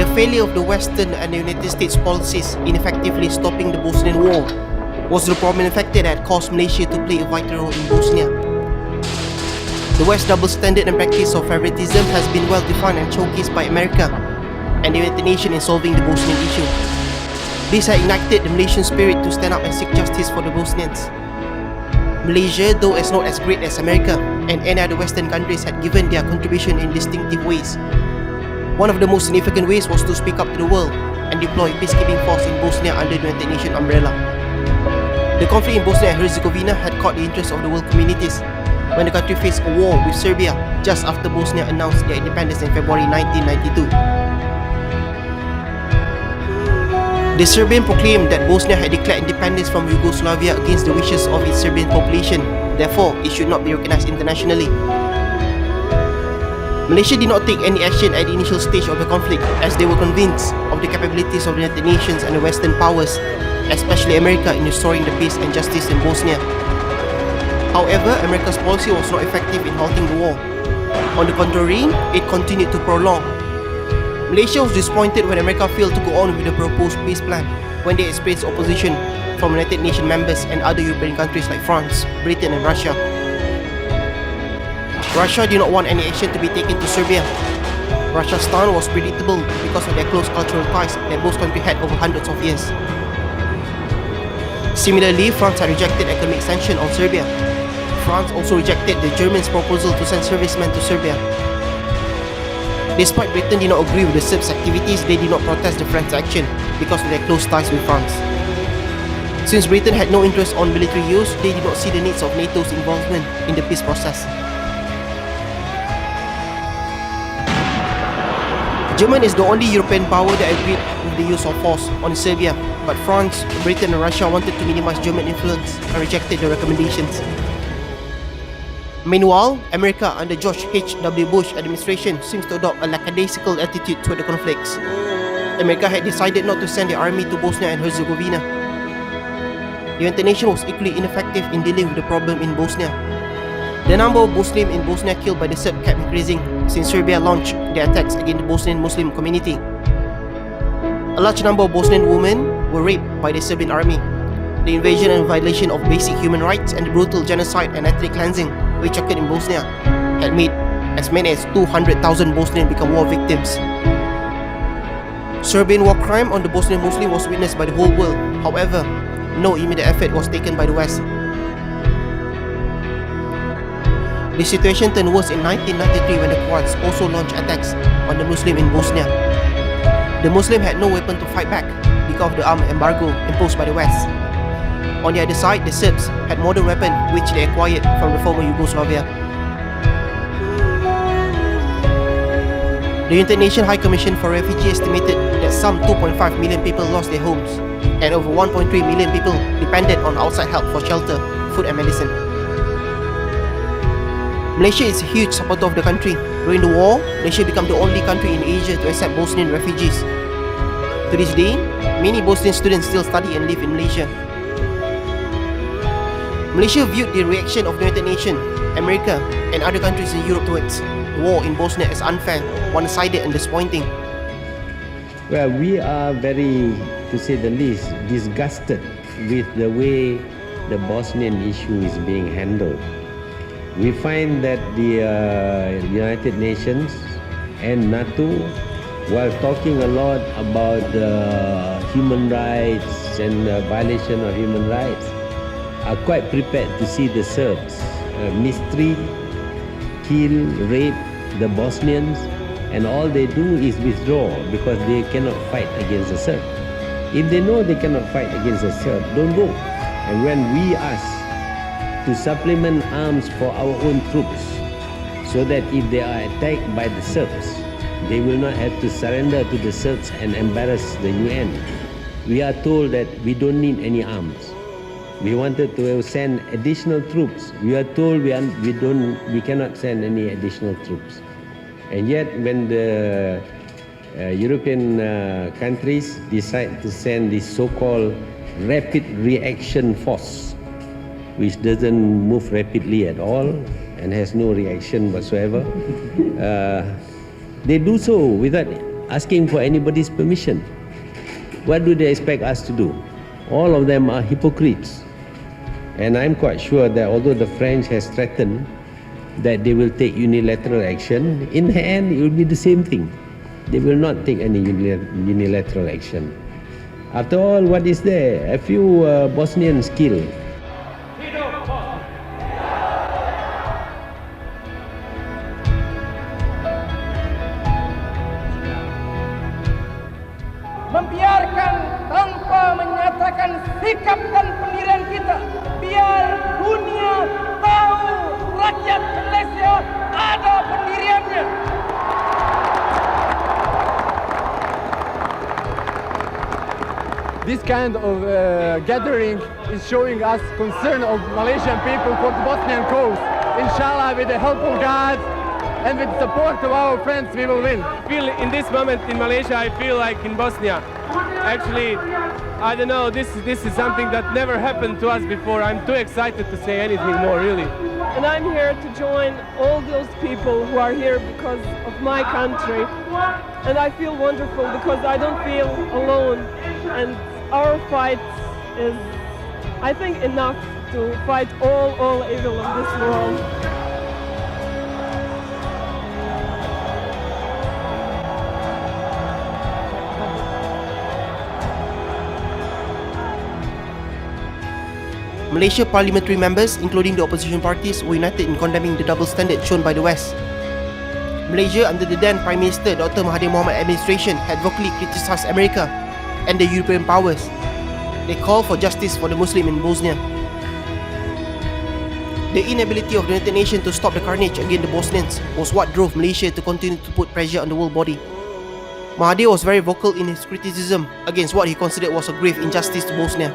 The failure of the Western and the United States policies in effectively stopping the Bosnian War was the prominent factor that caused Malaysia to play a vital role in Bosnia. The West's double standard and practice of favoritism has been well defined and showcased by America and the United Nations in solving the Bosnian issue. This had ignited the Malaysian spirit to stand up and seek justice for the Bosnians. Malaysia, though as not as great as America and any other Western countries, had given their contribution in distinctive ways. One of the most significant ways was to speak up to the world and deploy a peacekeeping force in Bosnia under the United Nations umbrella. The conflict in Bosnia and Herzegovina had caught the interest of the world communities when the country faced a war with Serbia just after Bosnia announced their independence in February 1992. The Serbian proclaimed that Bosnia had declared independence from Yugoslavia against the wishes of its Serbian population, therefore it should not be recognized internationally. Malaysia did not take any action at the initial stage of the conflict as they were convinced of the capabilities of the United Nations and the Western powers, especially America, in restoring the peace and justice in Bosnia. However, America's policy was not effective in halting the war. On the contrary, it continued to prolong. Malaysia was disappointed when America failed to go on with the proposed peace plan when they experienced opposition from United Nations members and other European countries like France, Britain and Russia. Russia did not want any action to be taken to Serbia. Russia's stand was predictable because of their close cultural ties that both countries had over hundreds of years. Similarly, France had rejected economic sanctions on Serbia. France also rejected the Germans' proposal to send servicemen to Serbia. Despite Britain did not agree with the Serbs' activities, they did not protest the French action because of their close ties with France. Since Britain had no interest on military use, they did not see the needs of NATO's involvement in the peace process. Germany is the only European power that agreed with the use of force on Serbia, but France, Britain and Russia wanted to minimize German influence and rejected the recommendations. Meanwhile, America under George H.W. Bush administration seems to adopt a lackadaisical attitude toward the conflicts. America had decided not to send the army to Bosnia and Herzegovina. The United Nations was equally ineffective in dealing with the problem in Bosnia. The number of Muslims in Bosnia killed by the Serbs kept increasing since Serbia launched their attacks against the Bosnian Muslim community. A large number of Bosnian women were raped by the Serbian army. The invasion and violation of basic human rights and the brutal genocide and ethnic cleansing which occurred in Bosnia had made as many as 200,000 Bosnians become war victims. Serbian war crime on the Bosnian Muslim was witnessed by the whole world. However, no immediate effort was taken by the West. The situation turned worse in 1993 when the Croats also launched attacks on the Muslims in Bosnia. The Muslims had no weapon to fight back because of the arms embargo imposed by the West. On the other side, the Serbs had modern weapons which they acquired from the former Yugoslavia. The United Nations High Commission for Refugees estimated that some 2.5 million people lost their homes and over 1.3 million people depended on outside help for shelter, food and medicine. Malaysia is a huge supporter of the country. During the war, Malaysia became the only country in Asia to accept Bosnian refugees. To this day, many Bosnian students still study and live in Malaysia. Malaysia viewed the reaction of the United Nations, America and other countries in Europe towards the war in Bosnia as unfair, one-sided and disappointing. Well, we are very, to say the least, disgusted with the way the Bosnian issue is being handled. We find that the United Nations and NATO, while talking a lot about human rights and violation of human rights, are quite prepared to see the Serbs mistreat, kill, rape the Bosnians, and all they do is withdraw because they cannot fight against the Serbs. If they know they cannot fight against the Serbs, don't go. And when we ask to supplement arms for our own troops so that if they are attacked by the Serbs, they will not have to surrender to the Serbs and embarrass the UN. We are told that we don't need any arms. We wanted to send additional troops. We are told we cannot send any additional troops. And yet when the European countries decide to send this so-called rapid reaction force, which doesn't move rapidly at all and has no reaction whatsoever, they do so without asking for anybody's permission. What do they expect us to do? All of them are hypocrites. And I'm quite sure that although the French has threatened that they will take unilateral action, in the end it will be the same thing. They will not take any unilateral action. After all, what is there? A few Bosnians killed. Membiarkan tanpa menyatakan sikap dan pendirian kita, biar dunia tahu rakyat Malaysia ada pendiriannya. This kind of gathering is showing us concern of Malaysian people for the Bosnian cause. Inshallah, with the help of God and with the support of our friends, we will win. In this moment in Malaysia, I feel like in Bosnia. Actually, I don't know, this is something that never happened to us before. I'm too excited to say anything more, really. And I'm here to join all those people who are here because of my country. And I feel wonderful because I don't feel alone. And our fight is, I think, enough to fight all evil of this world. Malaysia parliamentary members, including the opposition parties, were united in condemning the double standard shown by the West. Malaysia, under the then Prime Minister Dr. Mahathir Mohamad administration, had vocally criticised America and the European powers. They called for justice for the Muslim in Bosnia. The inability of the United Nations to stop the carnage against the Bosnians was what drove Malaysia to continue to put pressure on the world body. Mahathir was very vocal in his criticism against what he considered was a grave injustice to Bosnia.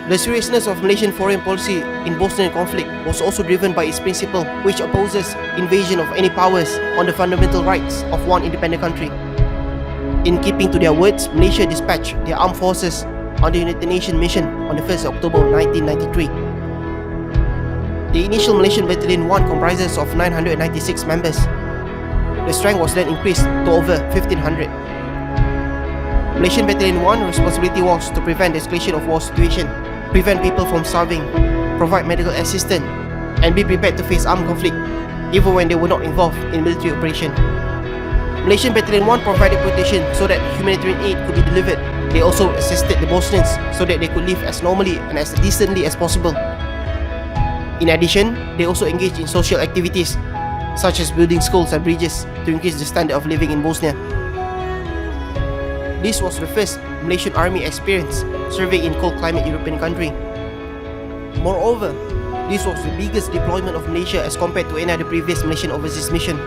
The seriousness of Malaysian foreign policy in Bosnian conflict was also driven by its principle, which opposes invasion of any powers on the fundamental rights of one independent country. In keeping to their words, Malaysia dispatched their armed forces on the United Nations mission on the 1st of October 1993. The initial Malaysian Battalion 1 comprises of 996 members. The strength was then increased to over 1,500. Malaysian Battalion 1 responsibility was to prevent the escalation of war situation, prevent people from starving, provide medical assistance, and be prepared to face armed conflict, even when they were not involved in military operation. Malaysian Battalion 1 provided protection so that humanitarian aid could be delivered. They also assisted the Bosnians so that they could live as normally and as decently as possible. In addition, they also engaged in social activities, such as building schools and bridges to increase the standard of living in Bosnia. This was the first Malaysian Army experience serving in cold climate European country. Moreover, this was the biggest deployment of Malaysia as compared to any other previous Malaysian overseas mission.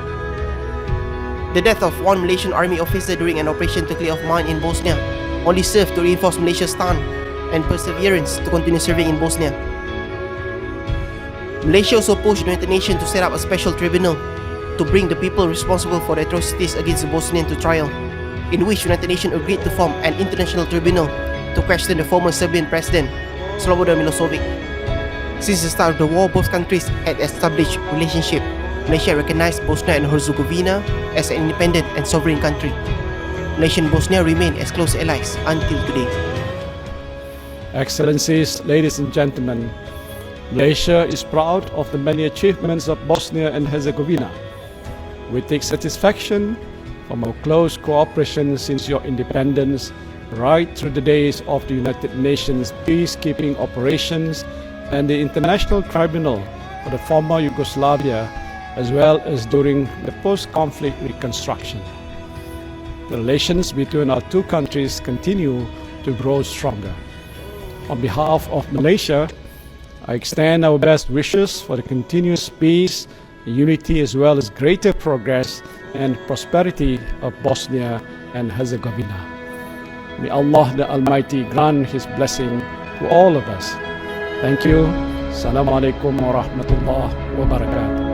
The death of one Malaysian Army officer during an operation to clear off mine in Bosnia only served to reinforce Malaysia's stand and perseverance to continue serving in Bosnia. Malaysia also pushed the United Nations to set up a special tribunal to bring the people responsible for the atrocities against the Bosnians to trial, in which the United Nations agreed to form an international tribunal to question the former Serbian president, Slobodan Milosevic. Since the start of the war, both countries had established relationship. Malaysia recognized Bosnia and Herzegovina as an independent and sovereign country. Malaysia and Bosnia remain as close allies until today. Excellencies, ladies and gentlemen, Malaysia is proud of the many achievements of Bosnia and Herzegovina. We take satisfaction from our close cooperation since your independence, right through the days of the United Nations peacekeeping operations and the International Tribunal for the former Yugoslavia, as well as during the post-conflict reconstruction. The relations between our two countries continue to grow stronger. On behalf of Malaysia, I extend our best wishes for the continuous peace, unity, as well as greater progress and prosperity of Bosnia and Herzegovina. May Allah the Almighty grant His blessing to all of us. Thank you. Assalamualaikum warahmatullahi wabarakatuh.